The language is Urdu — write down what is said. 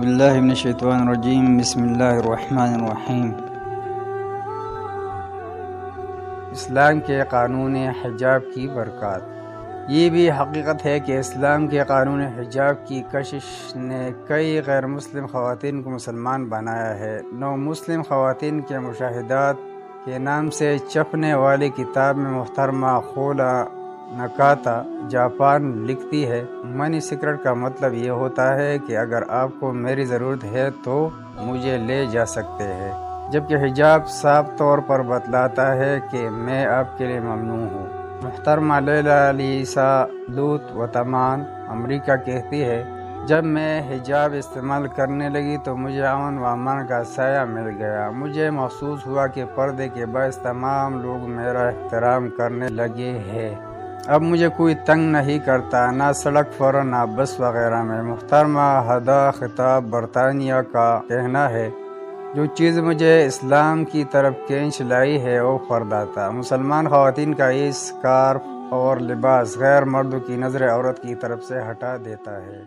باللہ من الشیطان الرجیم بسم اللہ الرحمن الرحیم۔ اسلام کے قانون حجاب کی برکات۔ یہ بھی حقیقت ہے کہ اسلام کے قانون حجاب کی کشش نے کئی غیر مسلم خواتین کو مسلمان بنایا ہے۔ نو مسلم خواتین کے مشاہدات کے نام سے چھپنے والی کتاب میں محترمہ خولا نکاتا جاپان لکھتی ہے، منی سیکرٹ کا مطلب یہ ہوتا ہے کہ اگر آپ کو میری ضرورت ہے تو مجھے لے جا سکتے ہیں، جبکہ حجاب صاف طور پر بتلاتا ہے کہ میں آپ کے لیے ممنوع ہوں۔ محترمہ لیلا لیسا لوت وتمان امریکہ کہتی ہے، جب میں حجاب استعمال کرنے لگی تو مجھے امن و امان کا سایہ مل گیا۔ مجھے محسوس ہوا کہ پردے کے باعث تمام لوگ میرا احترام کرنے لگے ہیں۔ اب مجھے کوئی تنگ نہیں کرتا، نہ سڑک پر نہ بس وغیرہ میں۔ محترمہ ہدا خطاب برطانیہ کا کہنا ہے، جو چیز مجھے اسلام کی طرف کھینچ لائی ہے وہ پردہ تھا۔ مسلمان خواتین کا یہ اسکارف اور لباس غیر مردوں کی نظر عورت کی طرف سے ہٹا دیتا ہے۔